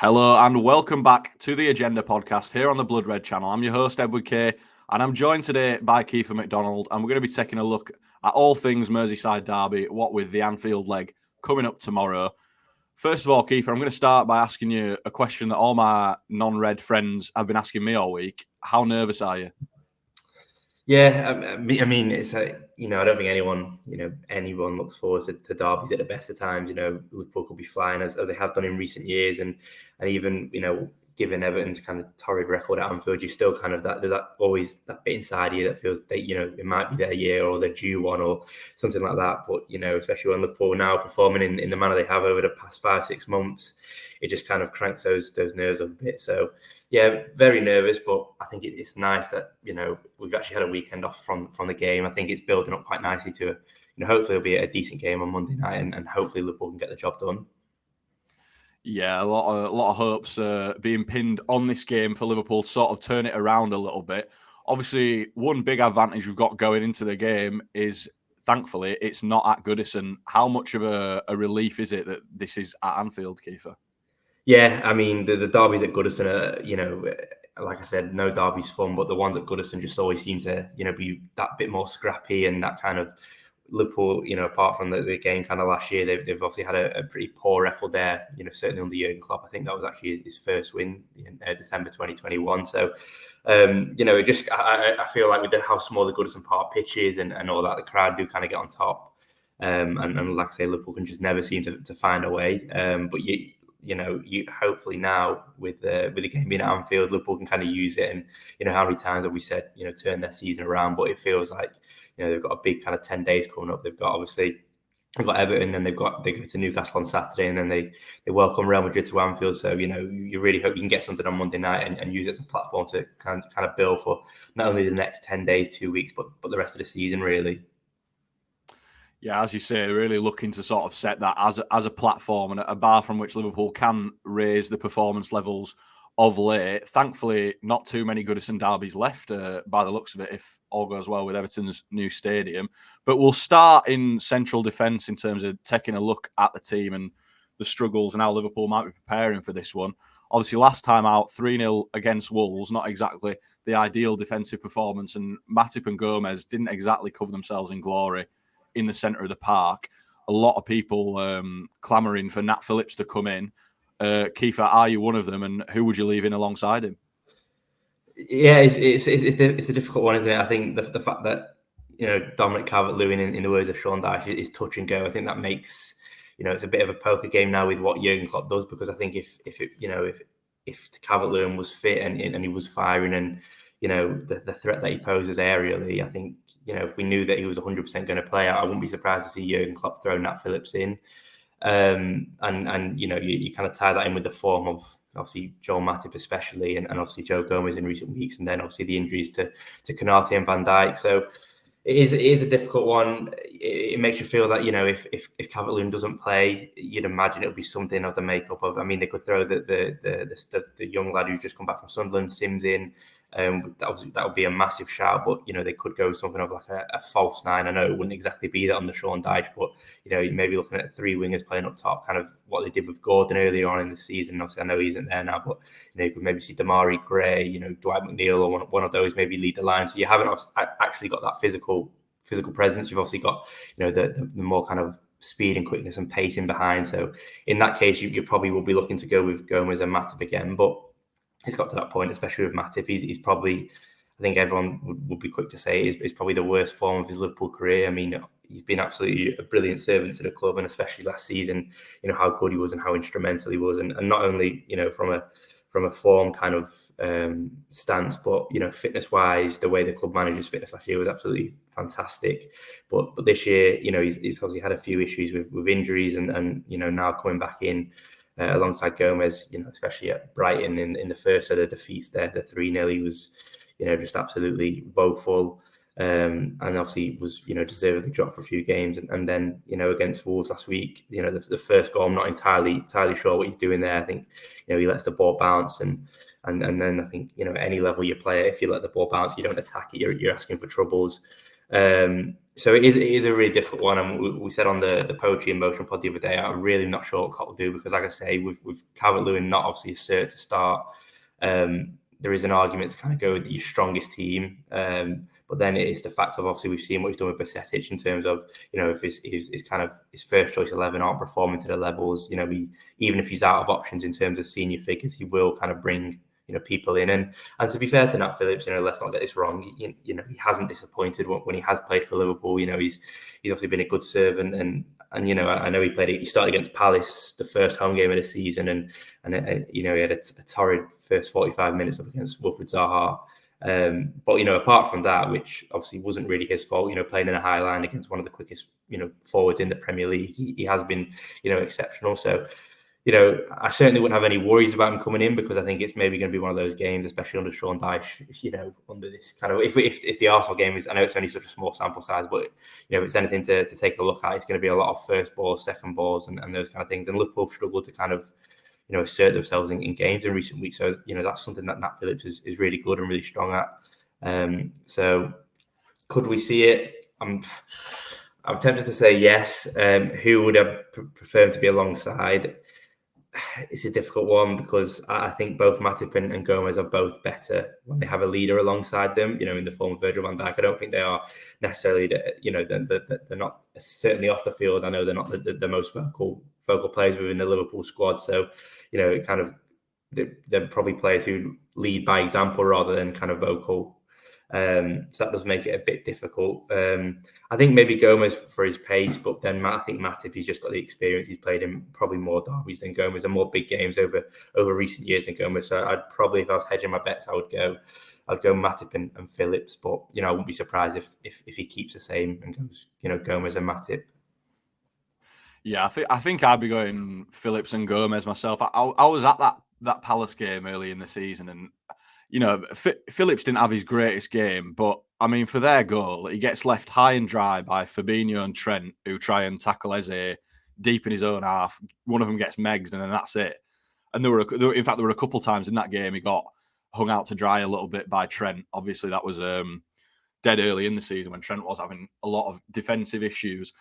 Hello and welcome back to the Agenda podcast here on the Blood Red channel. I'm your host, Edward Kay, and I'm joined today by Keifer MacDonald, and we're going to be taking a look at all things Merseyside derby, what with the Anfield leg coming up tomorrow. First of all, Keifer, I'm going to start by asking you a question that all my non-Red friends have been asking me all week. How nervous are you? Yeah, I mean, it's I don't think anyone looks forward to derbies at the best of times. Liverpool could be flying as they have done in recent years, and even given Everton's kind of torrid record at Anfield, you still kind of there's always that bit inside you that feels that it might be their year or they're due one or something like that. But especially when Liverpool now performing in the manner they have over the past 5-6 months, it just kind of cranks those nerves up a bit. So yeah, very nervous, but I think it's nice that we've actually had a weekend off from the game. I think it's building up quite nicely to hopefully it'll be a decent game on Monday night, and hopefully Liverpool can get the job done. Yeah, a lot of hopes being pinned on this game for Liverpool to sort of turn it around a little bit. Obviously, one big advantage we've got going into the game is, thankfully, it's not at Goodison. How much of a relief is it that this is at Anfield, Keifer? Yeah, I mean, the derbies at Goodison are, like I said, no derby's fun, but the ones at Goodison just always seem to, be that bit more scrappy, and that kind of Liverpool, apart from the game kind of last year, they've obviously had a pretty poor record there, certainly under Jurgen Klopp. I think that was actually his first win in December 2021. So, I feel like with how small the Goodison Park pitch is and all that, the crowd do kind of get on top. And like I say, Liverpool can just never seem to find a way. But you hopefully now with the game being at Anfield, Liverpool can kind of use it. And how many times have we said turn their season around? But it feels like they've got a big kind of 10 days coming up. They've got Everton, and they go to Newcastle on Saturday, and then they welcome Real Madrid to Anfield. So you really hope you can get something on Monday night and use it as a platform to kind of build for not only the next 10 days, 2 weeks, but the rest of the season really. Yeah, as you say, really looking to sort of set that as a platform and a bar from which Liverpool can raise the performance levels of late. Thankfully, not too many Goodison derbies left by the looks of it, if all goes well with Everton's new stadium. But we'll start in central defence in terms of taking a look at the team and the struggles and how Liverpool might be preparing for this one. Obviously, last time out, 3-0 against Wolves, not exactly the ideal defensive performance, and Matip and Gomez didn't exactly cover themselves in glory in the centre of the park. A lot of people clamouring for Nat Phillips to come in. Keifer, are you one of them, and who would you leave in alongside him? Yeah, it's a difficult one, isn't it? I think the fact that Dominic Calvert-Lewin, in the words of Sean Dyche, is touch and go. I think that makes it's a bit of a poker game now with what Jurgen Klopp does, because I think if Calvert-Lewin was fit and he was firing, and the threat that he poses aerially, I think if we knew that he was 100% going to play, I wouldn't be surprised to see Jurgen Klopp throw Nat Phillips in. And you kind of tie that in with the form of obviously Joel Matip especially, and obviously Joe Gomez in recent weeks, and then obviously the injuries to Konate and Van Dijk. So it is a difficult one. It makes you feel that if Calvert-Lewin doesn't play, you'd imagine it would be something of the makeup of. I mean, they could throw the young lad who's just come back from Sunderland, Sims, in. That would be a massive shout, but they could go with something of like a false nine. I know it wouldn't exactly be that on the Sean Dyche, but you may be looking at 3 wingers playing up top, kind of what they did with Gordon earlier on in the season. Obviously, I know he isn't there now, but you could maybe see Damari Gray, Dwight McNeil, or one of those maybe lead the line. So you haven't actually got that physical presence. You've obviously got the more kind of speed and quickness and pacing behind. So in that case, you probably will be looking to go with Gomez and Matip again, but he's got to that point, especially with Matip. He's probably, I think everyone would be quick to say, is probably the worst form of his Liverpool career. I mean, he's been absolutely a brilliant servant to the club, and especially last season, how good he was and how instrumental he was, and not only from a form kind of stance, but fitness wise, the way the club manages fitness last year was absolutely fantastic. But this year, he's obviously had a few issues with injuries, and now coming back in. Alongside Gomez, especially at Brighton in the first of the defeats there, the 3-0, he was, just absolutely woeful. And obviously was, deservedly dropped for a few games. And then, against Wolves last week, the first goal, I'm not entirely sure what he's doing there. I think, he lets the ball bounce, and then I think, at any level you play it, if you let the ball bounce, you don't attack it, you're asking for troubles. So it is a really difficult one, and we said on the Poetry in Motion pod the other day, I'm really not sure what Klopp will do, because, like I say, with Calvert-Lewin not obviously a cert to start, there is an argument to kind of go with your strongest team, but then it is the fact of, obviously, we've seen what he's done with Bajcetic in terms of, if his kind of his first choice 11 aren't performing to the levels, even if he's out of options in terms of senior figures, he will kind of bring people in. And to be fair to Nat Phillips, let's not get this wrong. He hasn't disappointed when he has played for Liverpool. He's obviously been a good servant, and I know he started against Palace the first home game of the season, and he had a torrid first 45 minutes up against Wilfried Zaha. But apart from that, which obviously wasn't really his fault, playing in a high line against one of the quickest forwards in the Premier League, he has been exceptional. So I certainly wouldn't have any worries about him coming in, because I think it's maybe going to be one of those games, especially under Sean Dyche, under this kind of, if the Arsenal game is, I know it's only such a small sample size, but if it's anything to take a look at, it's going to be a lot of first balls, second balls, and those kind of things. And Liverpool have struggled to kind of assert themselves in games in recent weeks. So that's something that Nat Phillips is really good and really strong at. So could we see it? I'm tempted to say yes. Who would I prefer him to be alongside? It's a difficult one, because I think both Matip and Gomez are both better when they have a leader alongside them, in the form of Virgil van Dijk. I don't think they are necessarily, they're not certainly off the field. I know they're not the most vocal players within the Liverpool squad. So, it kind of, they're probably players who lead by example rather than kind of vocal. So that does make it a bit difficult. I think maybe Gomez for his pace, but then I think Matip, he's just got the experience. He's played in probably more derbies than Gomez and more big games over recent years than Gomez. So I'd probably, if I was hedging my bets, I'd go Matip and Phillips. But I wouldn't be surprised if he keeps the same and goes Gomez and Matip. Yeah, I think I'd be going Phillips and Gomez myself. I was at that Palace game early in the season, and Phillips didn't have his greatest game, but I mean, for their goal, he gets left high and dry by Fabinho and Trent, who try and tackle Eze deep in his own half. One of them gets megged, and then that's it. And there were a couple times in that game he got hung out to dry a little bit by Trent. Obviously, that was dead early in the season when Trent was having a lot of defensive issues.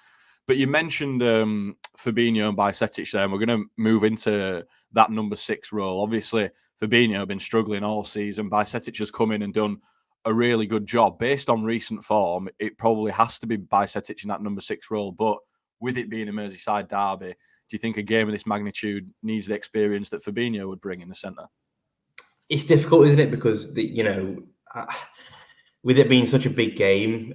But you mentioned Fabinho and Bajcetic there, and we're going to move into that number 6 role. Obviously, Fabinho been struggling all season. Bajcetic has come in and done a really good job. Based on recent form, it probably has to be Bajcetic in that number 6 role. But with it being a Merseyside derby, do you think a game of this magnitude needs the experience that Fabinho would bring in the centre? It's difficult, isn't it? Because with it being such a big game,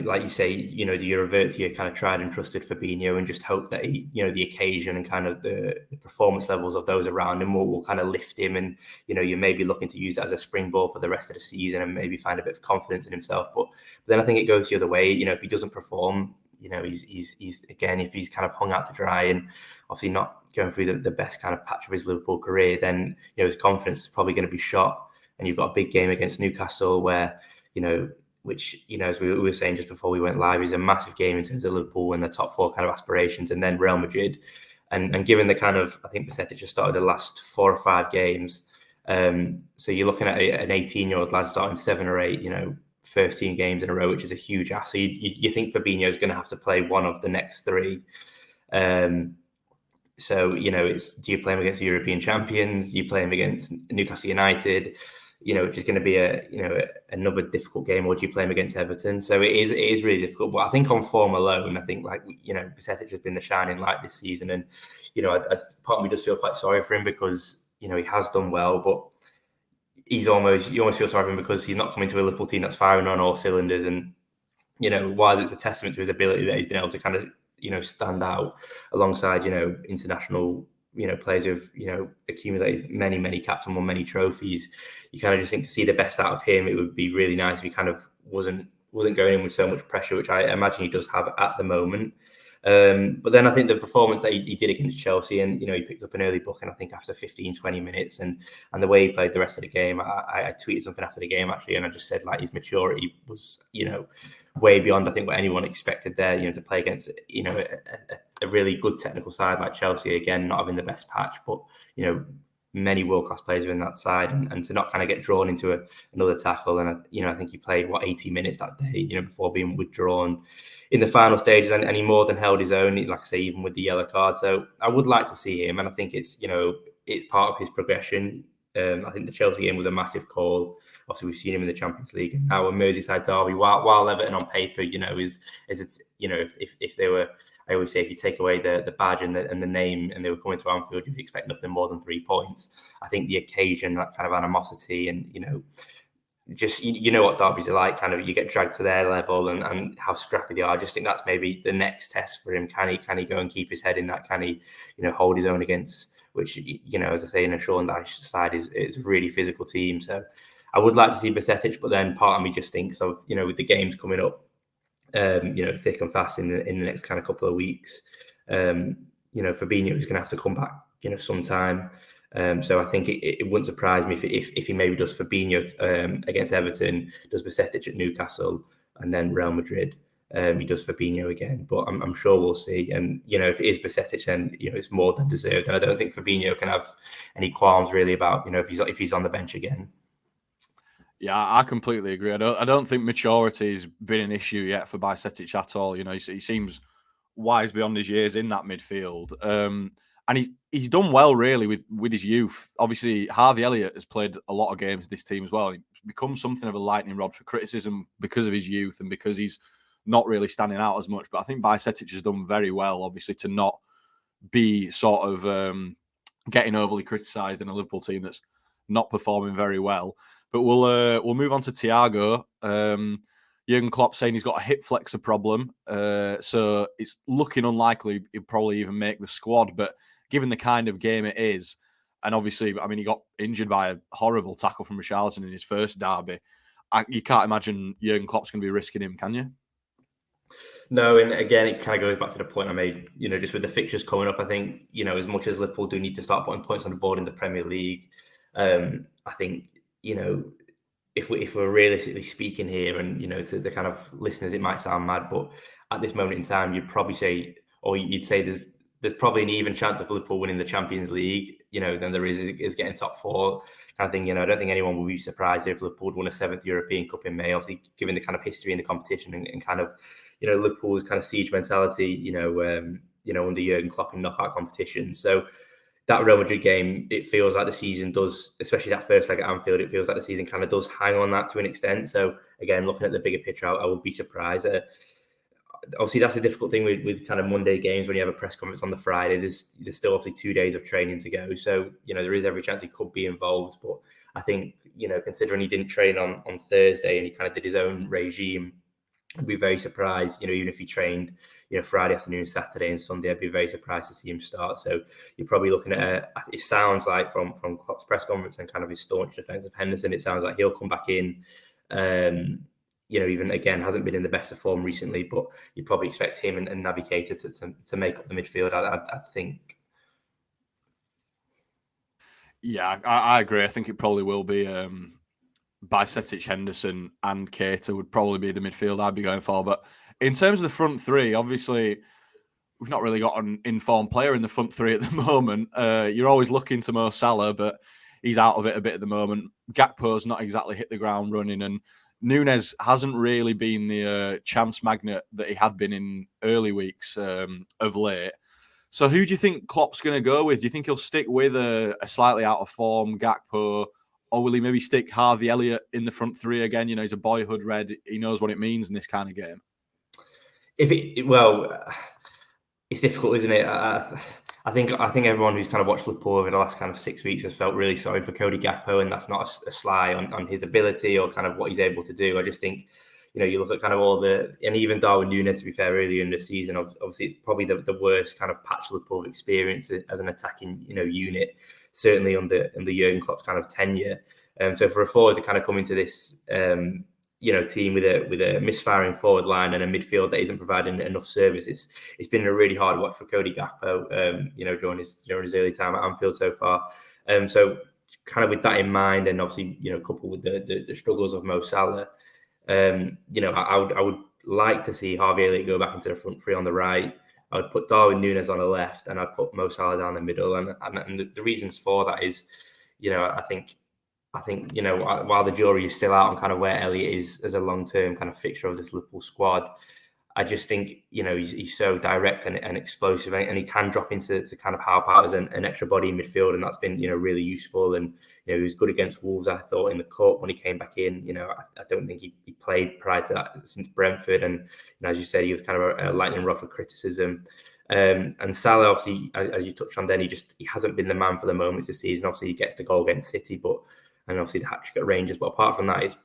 like you say, do you revert to your kind of tried and trusted Fabinho and just hope that he, the occasion and kind of the performance levels of those around him will kind of lift him, and you may be looking to use that as a springboard for the rest of the season and maybe find a bit of confidence in himself. But then I think it goes the other way. If he doesn't perform, he's again, if he's kind of hung out to dry and obviously not going through the best kind of patch of his Liverpool career, then his confidence is probably going to be shot. And you've got a big game against Newcastle where which, as we were saying just before we went live, is a massive game in terms of Liverpool and the top 4 kind of aspirations, and then Real Madrid. And given the kind of, I think Bajcetic just started the last 4 or 5 games. So you're looking at an 18-year-old lad starting 7 or 8, first team games in a row, which is a huge ask. So you think Fabinho is going to have to play one of the next 3. So, it's, do you play him against the European champions? Do you play him against Newcastle United? Which is going to be another difficult game, or do you play him against Everton? So it is really difficult. But I think on form alone, I think Bajcetic has been the shining light this season, and part of me does feel quite sorry for him because he has done well, but you almost feel sorry for him because he's not coming to a Liverpool team that's firing on all cylinders, and while it's a testament to his ability that he's been able to kind of stand out alongside international players who've accumulated many caps and won many trophies. You kind of just think to see the best out of him, it would be really nice if he kind of wasn't going in with so much pressure, which I imagine he does have at the moment. But then I think the performance that he did against Chelsea, and he picked up an early booking, I think after 15-20 minutes, and the way he played the rest of the game, I tweeted something after the game actually, and I just said his maturity was way beyond I think what anyone expected there, to play against a really good technical side like Chelsea, again not having the best patch, but many world-class players are in that side, and to not kind of get drawn into another tackle. And I think he played 80 minutes that day, before being withdrawn in the final stages, and he more than held his own, like I say, even with the yellow card. So I would like to see him, and I think it's part of his progression. I think the Chelsea game was a massive call. Obviously, we've seen him in the Champions League, and now a Merseyside derby. While Everton on paper, is it's if they were, I always say, if you take away the badge and the name, and they were coming to Anfield, you'd expect nothing more than 3 points. I think the occasion, that kind of animosity, and just what derbies are like. Kind of, you get dragged to their level, and how scrappy they are. I just think that's maybe the next test for him. Can he go and keep his head in that? Can he hold his own against, which, as I say, in a Sean Dyche side is a really physical team. So I would like to see Bajcetic, but then part of me just thinks of, with the games coming up, thick and fast in the next kind of couple of weeks, Fabinho is going to have to come back, sometime. So I think it wouldn't surprise me if he maybe does Fabinho against Everton, does Bajcetic at Newcastle, and then Real Madrid. He does Fabinho again, but I'm sure we'll see. And if it is Bajcetic, then it's more than deserved. And I don't think Fabinho can have any qualms really about if he's on the bench again. Yeah, I completely agree. I don't think maturity has been an issue yet for Bajcetic at all. He seems wise beyond his years in that midfield. And he's done well really with his youth. Obviously, Harvey Elliott has played a lot of games in this team as well. He's become something of a lightning rod for criticism because of his youth and because he's not really standing out as much. But I think Bajcetic has done very well, obviously, to not be sort of getting overly criticised in a Liverpool team that's not performing very well. But we'll move on to Thiago. Jurgen Klopp saying he's got a hip flexor problem, so it's looking unlikely he'll probably even make the squad. But given the kind of game it is, and obviously, he got injured by a horrible tackle from Richarlison in his first derby. You can't imagine Jurgen Klopp's going to be risking him, can you? No, and again, it kind of goes back to the point I made, just with the fixtures coming up. I think, as much as Liverpool do need to start putting points on the board in the Premier League, I think, if we're realistically speaking here, and, to the kind of listeners, it might sound mad, but at this moment in time, you'd probably say, or you'd say there's probably an even chance of Liverpool winning the Champions League, than there is getting top 4 kind of thing. I don't think anyone would be surprised if Liverpool won a 7th European Cup in May, obviously, given the kind of history in the competition and kind of, Liverpool's kind of siege mentality, under Jurgen Klopp in knockout competitions. So that Real Madrid game, it feels like the season does, especially that first leg at Anfield, it feels like the season kind of does hang on that to an extent. So again, looking at the bigger picture, I would be surprised. Obviously, that's a difficult thing with kind of Monday games when you have a press conference on the Friday. There's still obviously 2 days of training to go. So, there is every chance he could be involved. But I think, considering he didn't train on Thursday and he kind of did his own regime, I'd be very surprised, even if he trained, Friday afternoon, Saturday and Sunday, I'd be very surprised to see him start. So you're probably looking at, it sounds like from Klopp's press conference and kind of his staunch defence of Henderson, it sounds like he'll come back in. Even again, hasn't been in the best of form recently, but you'd probably expect him and Naby Keita to make up the midfield, I think. Yeah, I agree. I think it probably will be Bajcetic, Henderson and Keita would probably be the midfield I'd be going for. But in terms of the front three, obviously, we've not really got an informed player in the front three at the moment. You're always looking to Mo Salah, but he's out of it a bit at the moment. Gakpo's not exactly hit the ground running, and Núñez hasn't really been the chance magnet that he had been in early weeks of late. So who do you think Klopp's going to go with? Do you think he'll stick with a slightly out of form Gakpo, or will he maybe stick Harvey Elliott in the front three again? He's a boyhood Red. He knows what it means in this kind of game. It's difficult, isn't it? I think everyone who's kind of watched Liverpool over the last kind of 6 weeks has felt really sorry for Cody Gakpo, and that's not a sly on his ability or kind of what he's able to do. I just think, you look at kind of all and even Darwin Núñez, to be fair, earlier in the season, obviously it's probably the worst kind of patch Liverpool have experienced as an attacking, unit, certainly under Jurgen Klopp's kind of tenure. So for a forward to kind of come into this, team with a misfiring forward line and a midfield that isn't providing enough service, it's been a really hard watch for Cody Gakpo, during his early time at Anfield so far. So kind of with that in mind, and obviously, coupled with the struggles of Mo Salah, I would like to see Harvey Elliott go back into the front three on the right. I would put Darwin Núñez on the left, and I'd put Mo Salah down the middle. And the reasons for that is, I think while the jury is still out on kind of where Elliott is as a long-term kind of fixture of this Liverpool squad, I just think, he's so direct and explosive, and he can drop into kind of help out as an extra body in midfield, and that's been, really useful. And, he was good against Wolves, I thought, in the cup when he came back in. I don't think he played prior to that since Brentford. And, as you said, he was kind of a lightning rod for criticism. And Salah, obviously, as you touched on then, he hasn't been the man for the moments this season. Obviously, he gets the goal against City, and obviously the hat-trick at Rangers. But apart from that,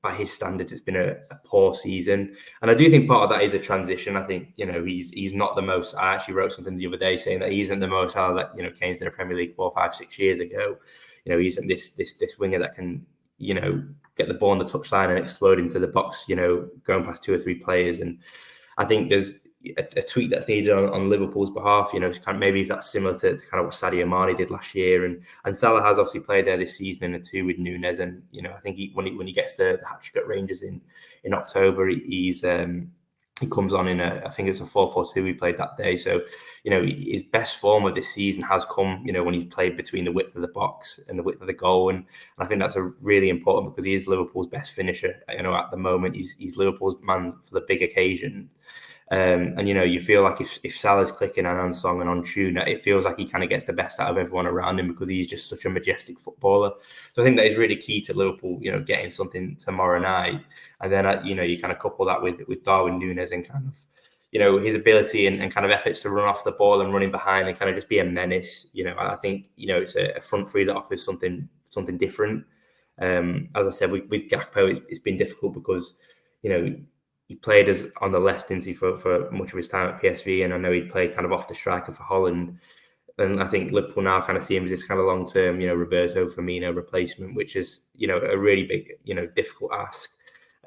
by his standards, it's been a poor season. And I do think part of that is a transition. I think, he's not the most. I actually wrote something the other day saying that he isn't the most Salah that, came to the Premier League 4, 5, 6 years ago. He isn't this winger that can, get the ball on the touchline and explode into the box, going past 2 or 3 players. And I think there's a tweak that's needed on Liverpool's behalf. It's kind of, maybe if that's similar to kind of what Sadio Mane did last year, and Salah has obviously played there this season in a 2 with Núñez, and I think when he gets the hat-trick at Rangers in October, he comes on in I think it's a 4-4-2 he played that day. So his best form of this season has come when he's played between the width of the box and the width of the goal, and I think that's a really important, because he is Liverpool's best finisher. At the moment he's Liverpool's man for the big occasion. And you feel like if Salah's clicking and on song and on tune, it feels like he kind of gets the best out of everyone around him, because he's just such a majestic footballer. So I think that is really key to Liverpool, getting something tomorrow night. And then you kind of couple that with Darwin Núñez and kind of his ability and kind of efforts to run off the ball and running behind and kind of just be a menace. I think it's a front three that offers something different. As I said, with Gakpo, it's been difficult because he played as on the left, didn't he, for much of his time at PSV, and I know he played kind of off the striker for Holland. And I think Liverpool now kind of see him as this kind of long-term, Roberto Firmino replacement, which is, a really big, difficult ask.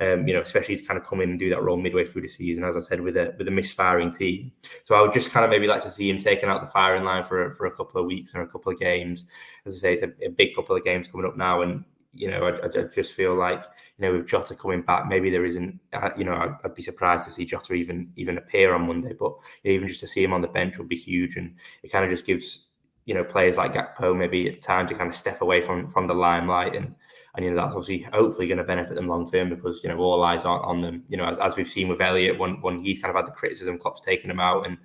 Especially to kind of come in and do that role midway through the season, as I said, with a misfiring team. So I would just kind of maybe like to see him taking out the firing line for a couple of weeks or a couple of games. As I say, it's a big couple of games coming up now, and I just feel like, with Jota coming back, maybe there isn't, I'd be surprised to see Jota even appear on Monday, but even just to see him on the bench would be huge. And it kind of just gives, players like Gakpo maybe time to kind of step away from the limelight. And that's obviously hopefully going to benefit them long term, because, all eyes are on them, as we've seen with Elliott, when he's kind of had the criticism, Klopp's taken him out, and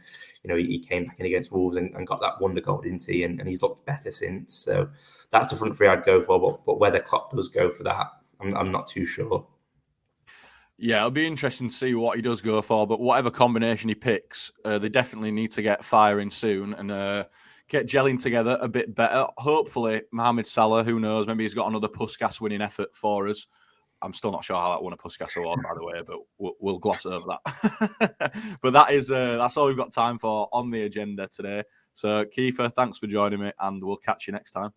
he came back in against Wolves and got that wonder goal, didn't he? And he's looked better since. So that's the front three I'd go for. But whether Klopp does go for that, I'm not too sure. Yeah, it'll be interesting to see what he does go for. But whatever combination he picks, they definitely need to get firing soon and get gelling together a bit better. Hopefully, Mohamed Salah, who knows, maybe he's got another Puskas winning effort for us. I'm still not sure how that won a Puskas award, by the way, but we'll gloss over that. But that's all we've got time for on the agenda today. So, Keifer, thanks for joining me, and we'll catch you next time.